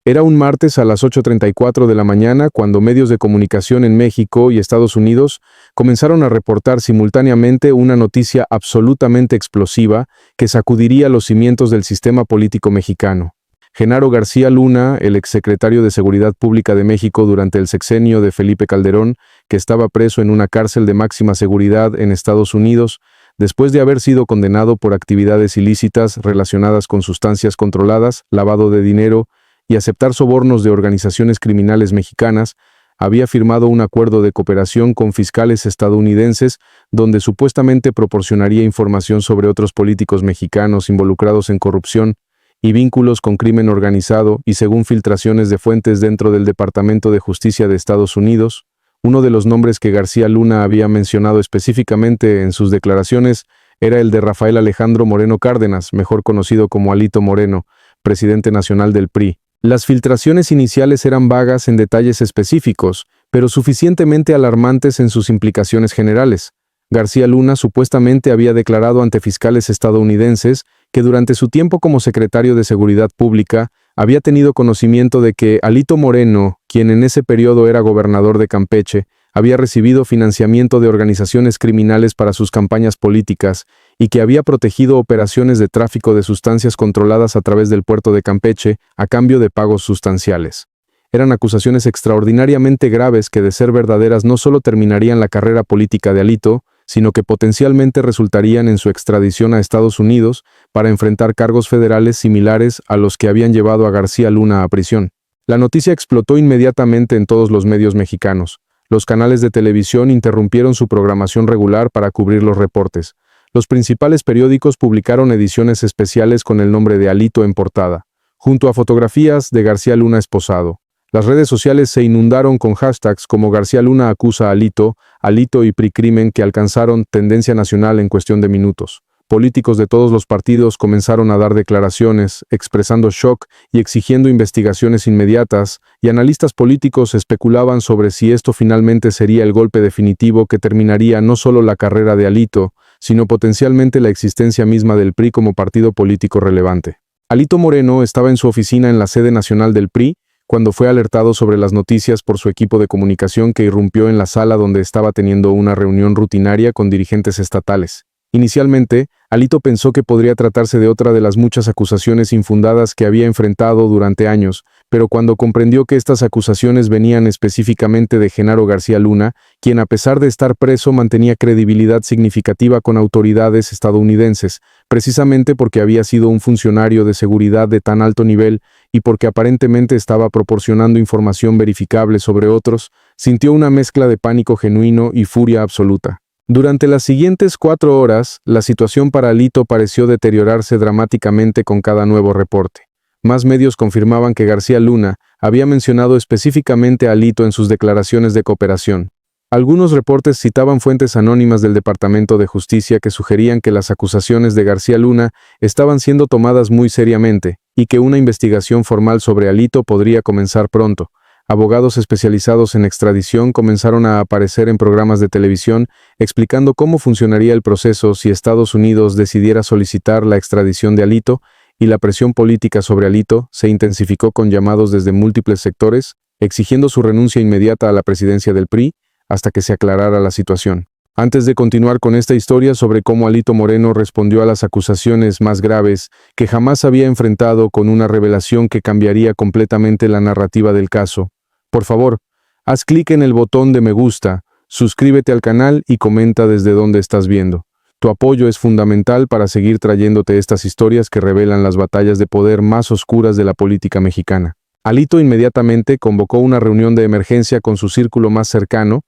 Era un martes a las 8:34 de la mañana cuando medios de comunicación en México y Estados Unidos comenzaron a reportar simultáneamente una noticia absolutamente explosiva que sacudiría los cimientos del sistema político mexicano. Genaro García Luna, el exsecretario de Seguridad Pública de México durante el sexenio de Felipe Calderón, que estaba preso en una cárcel de máxima seguridad en Estados Unidos, después de haber sido condenado por actividades ilícitas relacionadas con sustancias controladas, lavado de dinero y aceptar sobornos de organizaciones criminales mexicanas, había firmado un acuerdo de cooperación con fiscales estadounidenses donde supuestamente proporcionaría información sobre otros políticos mexicanos involucrados en corrupción y vínculos con crimen organizado y según filtraciones de fuentes dentro del Departamento de Justicia de Estados Unidos, uno de los nombres que García Luna había mencionado específicamente en sus declaraciones era el de Rafael Alejandro Moreno Cárdenas, mejor conocido como Alito Moreno, presidente nacional del PRI. Las filtraciones iniciales eran vagas en detalles específicos, pero suficientemente alarmantes en sus implicaciones generales. García Luna supuestamente había declarado ante fiscales estadounidenses que durante su tiempo como secretario de Seguridad Pública había tenido conocimiento de que Alito Moreno, quien en ese periodo era gobernador de Campeche, había recibido financiamiento de organizaciones criminales para sus campañas políticas y que había protegido operaciones de tráfico de sustancias controladas a través del puerto de Campeche a cambio de pagos sustanciales. Eran acusaciones extraordinariamente graves que, de ser verdaderas, no solo terminarían la carrera política de Alito, sino que potencialmente resultarían en su extradición a Estados Unidos para enfrentar cargos federales similares a los que habían llevado a García Luna a prisión. La noticia explotó inmediatamente en todos los medios mexicanos. Los canales de televisión interrumpieron su programación regular para cubrir los reportes. Los principales periódicos publicaron ediciones especiales con el nombre de Alito en portada, junto a fotografías de García Luna esposado. Las redes sociales se inundaron con hashtags como García Luna acusa a Alito, Alito y PRI crimen, que alcanzaron tendencia nacional en cuestión de minutos. Políticos de todos los partidos comenzaron a dar declaraciones, expresando shock y exigiendo investigaciones inmediatas, y analistas políticos especulaban sobre si esto finalmente sería el golpe definitivo que terminaría no solo la carrera de Alito, sino potencialmente la existencia misma del PRI como partido político relevante. Alito Moreno estaba en su oficina en la sede nacional del PRI, cuando fue alertado sobre las noticias por su equipo de comunicación que irrumpió en la sala donde estaba teniendo una reunión rutinaria con dirigentes estatales. Inicialmente, Alito pensó que podría tratarse de otra de las muchas acusaciones infundadas que había enfrentado durante años, pero cuando comprendió que estas acusaciones venían específicamente de Genaro García Luna, quien a pesar de estar preso mantenía credibilidad significativa con autoridades estadounidenses, precisamente porque había sido un funcionario de seguridad de tan alto nivel y porque aparentemente estaba proporcionando información verificable sobre otros, sintió una mezcla de pánico genuino y furia absoluta. Durante las siguientes 4 horas, la situación para Alito pareció deteriorarse dramáticamente con cada nuevo reporte. Más medios confirmaban que García Luna había mencionado específicamente a Alito en sus declaraciones de cooperación. Algunos reportes citaban fuentes anónimas del Departamento de Justicia que sugerían que las acusaciones de García Luna estaban siendo tomadas muy seriamente y que una investigación formal sobre Alito podría comenzar pronto. Abogados especializados en extradición comenzaron a aparecer en programas de televisión explicando cómo funcionaría el proceso si Estados Unidos decidiera solicitar la extradición de Alito, y la presión política sobre Alito se intensificó con llamados desde múltiples sectores, exigiendo su renuncia inmediata a la presidencia del PRI hasta que se aclarara la situación. Antes de continuar con esta historia sobre cómo Alito Moreno respondió a las acusaciones más graves que jamás había enfrentado con una revelación que cambiaría completamente la narrativa del caso, por favor, haz clic en el botón de me gusta, suscríbete al canal y comenta desde dónde estás viendo. Tu apoyo es fundamental para seguir trayéndote estas historias que revelan las batallas de poder más oscuras de la política mexicana. Alito inmediatamente convocó una reunión de emergencia con su círculo más cercano,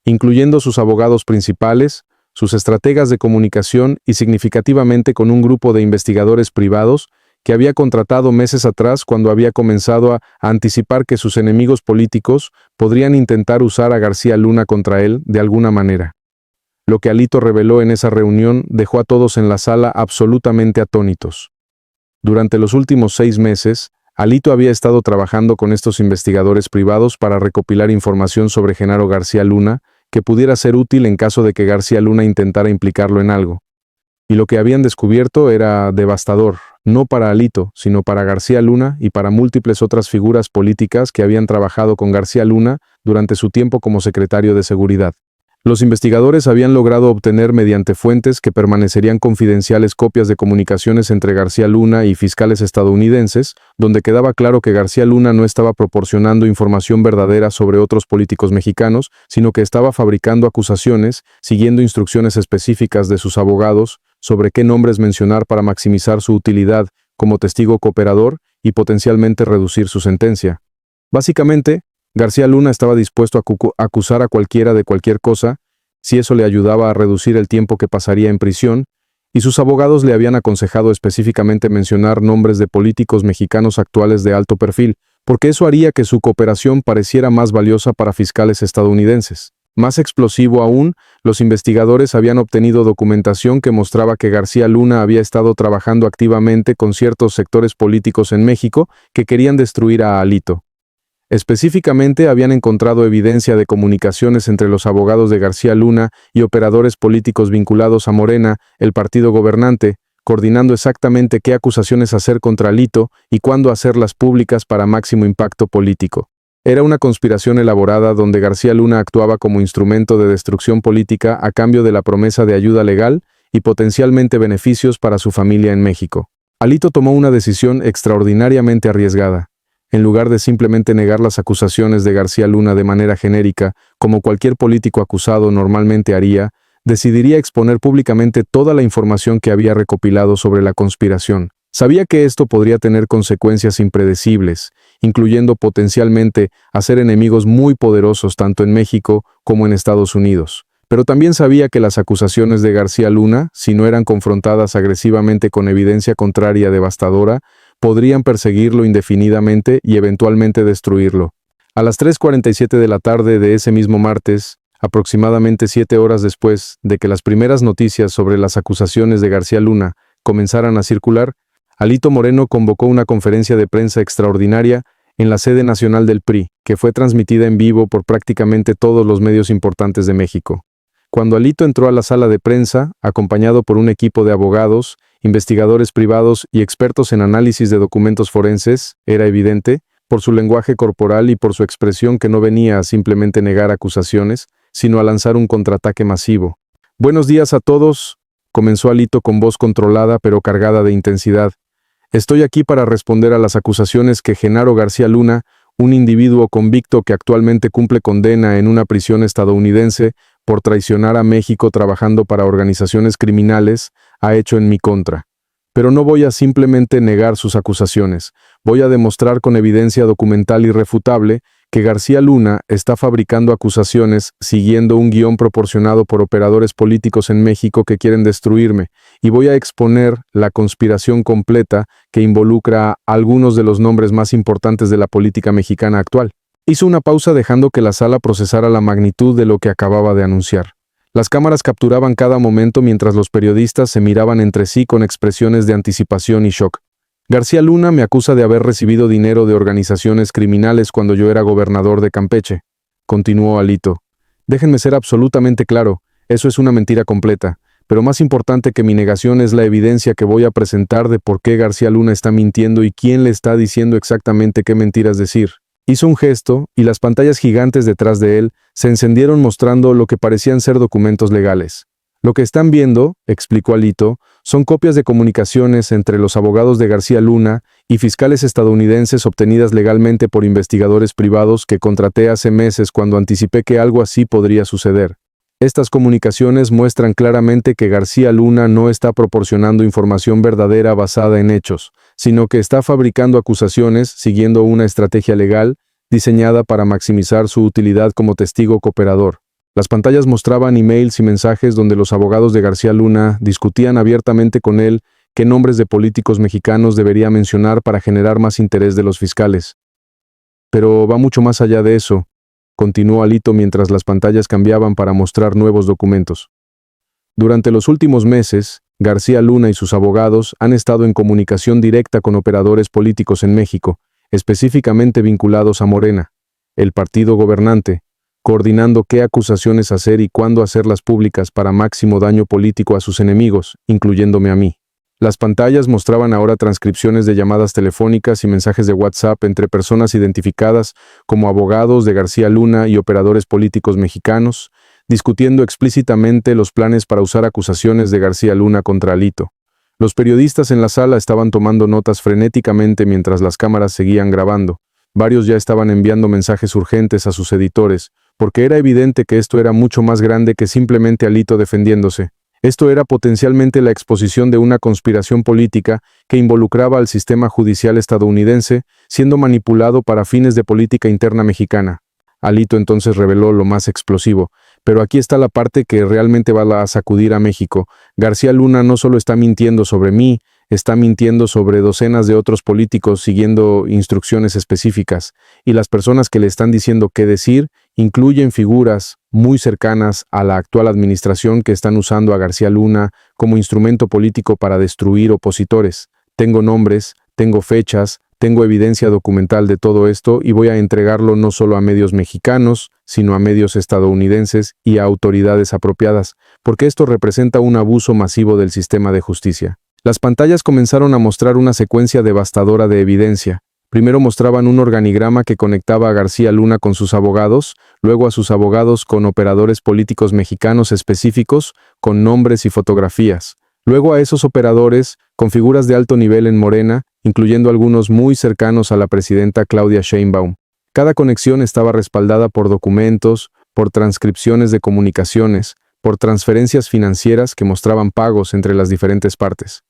incluyendo sus abogados principales, sus estrategas de comunicación y significativamente con un grupo de investigadores privados que había contratado meses atrás cuando había comenzado a anticipar que sus enemigos políticos podrían intentar usar a García Luna contra él de alguna manera. Lo que Alito reveló en esa reunión dejó a todos en la sala absolutamente atónitos. Durante los últimos 6 meses, Alito había estado trabajando con estos investigadores privados para recopilar información sobre Genaro García Luna que pudiera ser útil en caso de que García Luna intentara implicarlo en algo. Y lo que habían descubierto era devastador. no para Alito, sino para García Luna y para múltiples otras figuras políticas que habían trabajado con García Luna durante su tiempo como secretario de Seguridad. Los investigadores habían logrado obtener mediante fuentes que permanecerían confidenciales copias de comunicaciones entre García Luna y fiscales estadounidenses, donde quedaba claro que García Luna no estaba proporcionando información verdadera sobre otros políticos mexicanos, sino que estaba fabricando acusaciones, siguiendo instrucciones específicas de sus abogados sobre qué nombres mencionar para maximizar su utilidad como testigo cooperador y potencialmente reducir su sentencia. Básicamente, García Luna estaba dispuesto a acusar a cualquiera de cualquier cosa, si eso le ayudaba a reducir el tiempo que pasaría en prisión, y sus abogados le habían aconsejado específicamente mencionar nombres de políticos mexicanos actuales de alto perfil, porque eso haría que su cooperación pareciera más valiosa para fiscales estadounidenses. Más explosivo aún, los investigadores habían obtenido documentación que mostraba que García Luna había estado trabajando activamente con ciertos sectores políticos en México que querían destruir a Alito. Específicamente, habían encontrado evidencia de comunicaciones entre los abogados de García Luna y operadores políticos vinculados a Morena, el partido gobernante, coordinando exactamente qué acusaciones hacer contra Alito y cuándo hacerlas públicas para máximo impacto político. Era una conspiración elaborada donde García Luna actuaba como instrumento de destrucción política a cambio de la promesa de ayuda legal y potencialmente beneficios para su familia en México. Alito tomó una decisión extraordinariamente arriesgada. En lugar de simplemente negar las acusaciones de García Luna de manera genérica, como cualquier político acusado normalmente haría, decidiría exponer públicamente toda la información que había recopilado sobre la conspiración. Sabía que esto podría tener consecuencias impredecibles, incluyendo potencialmente hacer enemigos muy poderosos tanto en México como en Estados Unidos. Pero también sabía que las acusaciones de García Luna, si no eran confrontadas agresivamente con evidencia contraria devastadora, podrían perseguirlo indefinidamente y eventualmente destruirlo. A las 3:47 de la tarde de ese mismo martes, aproximadamente 7 horas después de que las primeras noticias sobre las acusaciones de García Luna comenzaran a circular, Alito Moreno convocó una conferencia de prensa extraordinaria en la sede nacional del PRI, que fue transmitida en vivo por prácticamente todos los medios importantes de México. Cuando Alito entró a la sala de prensa, acompañado por un equipo de abogados, investigadores privados y expertos en análisis de documentos forenses, era evidente, por su lenguaje corporal y por su expresión, que no venía a simplemente negar acusaciones, sino a lanzar un contraataque masivo. «Buenos días a todos», comenzó Alito con voz controlada pero cargada de intensidad. «Estoy aquí para responder a las acusaciones que Genaro García Luna, un individuo convicto que actualmente cumple condena en una prisión estadounidense por traicionar a México trabajando para organizaciones criminales, ha hecho en mi contra. Pero no voy a simplemente negar sus acusaciones, voy a demostrar con evidencia documental irrefutable que García Luna está fabricando acusaciones siguiendo un guión proporcionado por operadores políticos en México que quieren destruirme, y voy a exponer la conspiración completa que involucra a algunos de los nombres más importantes de la política mexicana actual». Hizo una pausa dejando que la sala procesara la magnitud de lo que acababa de anunciar. Las cámaras capturaban cada momento mientras los periodistas se miraban entre sí con expresiones de anticipación y shock. «García Luna me acusa de haber recibido dinero de organizaciones criminales cuando yo era gobernador de Campeche», continuó Alito. «Déjenme ser absolutamente claro, eso es una mentira completa, pero más importante que mi negación es la evidencia que voy a presentar de por qué García Luna está mintiendo y quién le está diciendo exactamente qué mentiras decir». Hizo un gesto, y las pantallas gigantes detrás de él se encendieron mostrando lo que parecían ser documentos legales. «Lo que están viendo», explicó Alito, «son copias de comunicaciones entre los abogados de García Luna y fiscales estadounidenses obtenidas legalmente por investigadores privados que contraté hace meses cuando anticipé que algo así podría suceder. Estas comunicaciones muestran claramente que García Luna no está proporcionando información verdadera basada en hechos, sino que está fabricando acusaciones siguiendo una estrategia legal diseñada para maximizar su utilidad como testigo cooperador». Las pantallas mostraban emails y mensajes donde los abogados de García Luna discutían abiertamente con él qué nombres de políticos mexicanos debería mencionar para generar más interés de los fiscales. «Pero va mucho más allá de eso», continuó Alito mientras las pantallas cambiaban para mostrar nuevos documentos. «Durante los últimos meses, García Luna y sus abogados han estado en comunicación directa con operadores políticos en México, específicamente vinculados a Morena, el partido gobernante, coordinando qué acusaciones hacer y cuándo hacerlas públicas para máximo daño político a sus enemigos, incluyéndome a mí. Las pantallas mostraban ahora transcripciones de llamadas telefónicas y mensajes de WhatsApp entre personas identificadas como abogados de García Luna y operadores políticos mexicanos, discutiendo explícitamente los planes para usar acusaciones de García Luna contra Alito. Los periodistas en la sala estaban tomando notas frenéticamente mientras las cámaras seguían grabando. Varios ya estaban enviando mensajes urgentes a sus editores, porque era evidente que esto era mucho más grande que simplemente Alito defendiéndose. Esto era potencialmente la exposición de una conspiración política que involucraba al sistema judicial estadounidense, siendo manipulado para fines de política interna mexicana. Alito entonces reveló lo más explosivo, pero aquí está la parte que realmente va a sacudir a México. García Luna no solo está mintiendo sobre mí, está mintiendo sobre docenas de otros políticos siguiendo instrucciones específicas, y las personas que le están diciendo qué decir incluyen figuras muy cercanas a la actual administración que están usando a García Luna como instrumento político para destruir opositores. Tengo nombres, tengo fechas, tengo evidencia documental de todo esto y voy a entregarlo no solo a medios mexicanos, sino a medios estadounidenses y a autoridades apropiadas, porque esto representa un abuso masivo del sistema de justicia. Las pantallas comenzaron a mostrar una secuencia devastadora de evidencia. Primero mostraban un organigrama que conectaba a García Luna con sus abogados, luego a sus abogados con operadores políticos mexicanos específicos, con nombres y fotografías. Luego a esos operadores con figuras de alto nivel en Morena, incluyendo algunos muy cercanos a la presidenta Claudia Sheinbaum. Cada conexión estaba respaldada por documentos, por transcripciones de comunicaciones, por transferencias financieras que mostraban pagos entre las diferentes partes.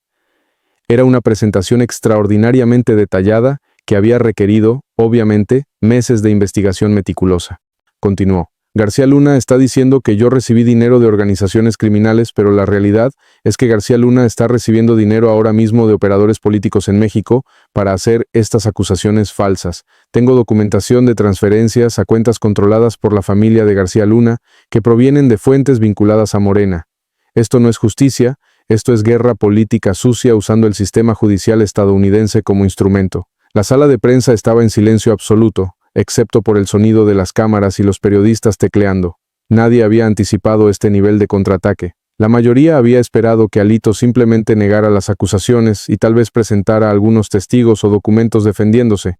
Era una presentación extraordinariamente detallada que había requerido, obviamente, meses de investigación meticulosa. Continuó. García Luna está diciendo que yo recibí dinero de organizaciones criminales, pero la realidad es que García Luna está recibiendo dinero ahora mismo de operadores políticos en México para hacer estas acusaciones falsas. Tengo documentación de transferencias a cuentas controladas por la familia de García Luna que provienen de fuentes vinculadas a Morena. Esto no es justicia, esto es guerra política sucia usando el sistema judicial estadounidense como instrumento. La sala de prensa estaba en silencio absoluto, excepto por el sonido de las cámaras y los periodistas tecleando. Nadie había anticipado este nivel de contraataque. La mayoría había esperado que Alito simplemente negara las acusaciones y tal vez presentara algunos testigos o documentos defendiéndose.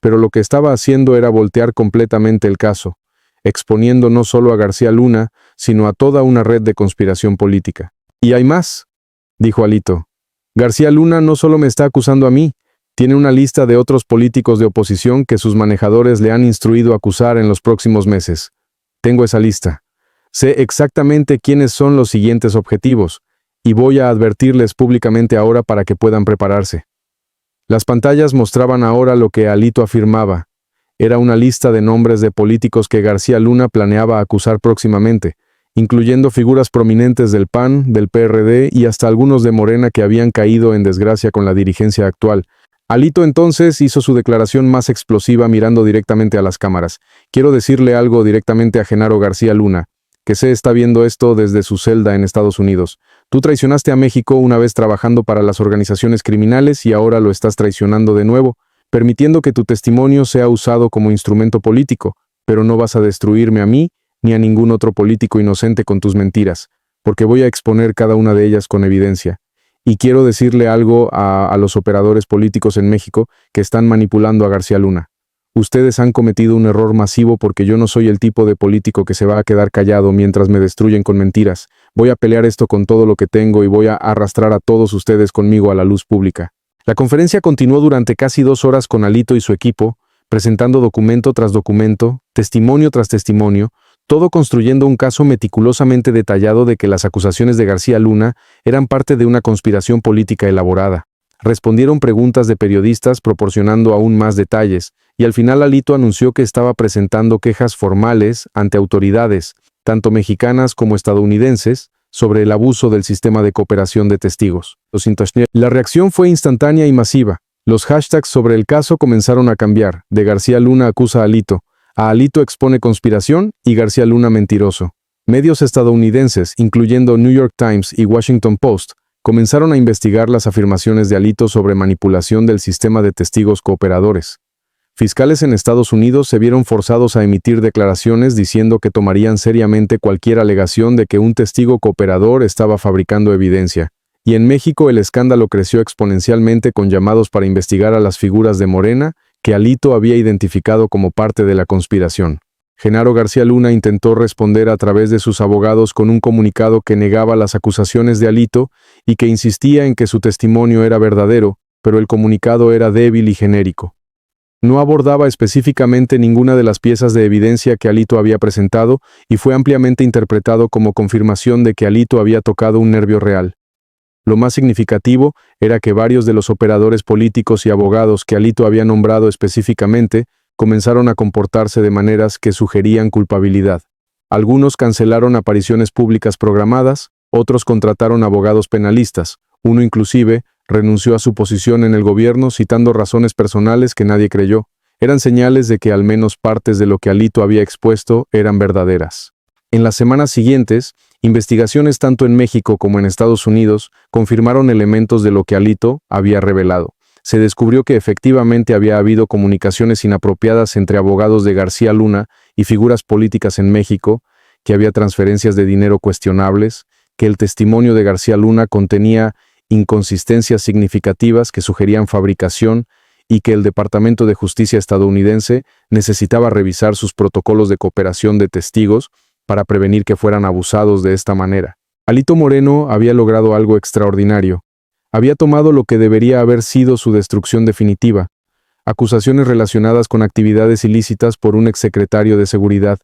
Pero lo que estaba haciendo era voltear completamente el caso, exponiendo no solo a García Luna, sino a toda una red de conspiración política. «Y hay más», dijo Alito. «García Luna no solo me está acusando a mí, tiene una lista de otros políticos de oposición que sus manejadores le han instruido acusar en los próximos meses. Tengo esa lista. Sé exactamente quiénes son los siguientes objetivos, y voy a advertirles públicamente ahora para que puedan prepararse». Las pantallas mostraban ahora lo que Alito afirmaba. Era una lista de nombres de políticos que García Luna planeaba acusar próximamente, incluyendo figuras prominentes del PAN, del PRD y hasta algunos de Morena que habían caído en desgracia con la dirigencia actual. Alito entonces hizo su declaración más explosiva mirando directamente a las cámaras. «Quiero decirle algo directamente a Genaro García Luna, que se está viendo esto desde su celda en Estados Unidos. Tú traicionaste a México una vez trabajando para las organizaciones criminales y ahora lo estás traicionando de nuevo, permitiendo que tu testimonio sea usado como instrumento político, pero no vas a destruirme a mí ni a ningún otro político inocente con tus mentiras, porque voy a exponer cada una de ellas con evidencia. Y quiero decirle algo a los operadores políticos en México que están manipulando a García Luna. Ustedes han cometido un error masivo porque yo no soy el tipo de político que se va a quedar callado mientras me destruyen con mentiras. Voy a pelear esto con todo lo que tengo y voy a arrastrar a todos ustedes conmigo a la luz pública». La conferencia continuó durante casi 2 horas con Alito y su equipo, presentando documento tras documento, testimonio tras testimonio, todo construyendo un caso meticulosamente detallado de que las acusaciones de García Luna eran parte de una conspiración política elaborada. Respondieron preguntas de periodistas proporcionando aún más detalles, y al final Alito anunció que estaba presentando quejas formales ante autoridades, tanto mexicanas como estadounidenses, sobre el abuso del sistema de cooperación de testigos. La reacción fue instantánea y masiva. Los hashtags sobre el caso comenzaron a cambiar, de García Luna acusa a Alito expone conspiración y García Luna mentiroso. Medios estadounidenses, incluyendo New York Times y Washington Post, comenzaron a investigar las afirmaciones de Alito sobre manipulación del sistema de testigos cooperadores. Fiscales en Estados Unidos se vieron forzados a emitir declaraciones diciendo que tomarían seriamente cualquier alegación de que un testigo cooperador estaba fabricando evidencia. Y en México el escándalo creció exponencialmente con llamados para investigar a las figuras de Morena que Alito había identificado como parte de la conspiración. Genaro García Luna intentó responder a través de sus abogados con un comunicado que negaba las acusaciones de Alito y que insistía en que su testimonio era verdadero, pero el comunicado era débil y genérico. No abordaba específicamente ninguna de las piezas de evidencia que Alito había presentado y fue ampliamente interpretado como confirmación de que Alito había tocado un nervio real. Lo más significativo era que varios de los operadores políticos y abogados que Alito había nombrado específicamente comenzaron a comportarse de maneras que sugerían culpabilidad. Algunos cancelaron apariciones públicas programadas, otros contrataron abogados penalistas, uno inclusive renunció a su posición en el gobierno citando razones personales que nadie creyó. Eran señales de que al menos partes de lo que Alito había expuesto eran verdaderas. En las semanas siguientes, investigaciones tanto en México como en Estados Unidos confirmaron elementos de lo que Alito había revelado. Se descubrió que efectivamente había habido comunicaciones inapropiadas entre abogados de García Luna y figuras políticas en México, que había transferencias de dinero cuestionables, que el testimonio de García Luna contenía inconsistencias significativas que sugerían fabricación y que el Departamento de Justicia estadounidense necesitaba revisar sus protocolos de cooperación de testigos para prevenir que fueran abusados de esta manera. Alito Moreno había logrado algo extraordinario. Había tomado lo que debería haber sido su destrucción definitiva, acusaciones relacionadas con actividades ilícitas por un exsecretario de Seguridad,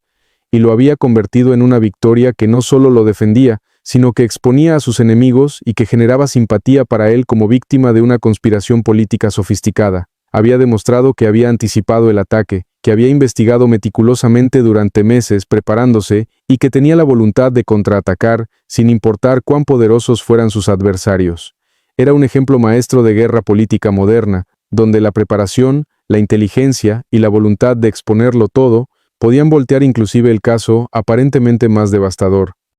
y lo había convertido en una victoria que no solo lo defendía, sino que exponía a sus enemigos y que generaba simpatía para él como víctima de una conspiración política sofisticada. Había demostrado que había anticipado el ataque, que había investigado meticulosamente durante meses preparándose y que tenía la voluntad de contraatacar sin importar cuán poderosos fueran sus adversarios. Era un ejemplo maestro de guerra política moderna, donde la preparación, la inteligencia y la voluntad de exponerlo todo podían voltear inclusive el caso aparentemente más devastador.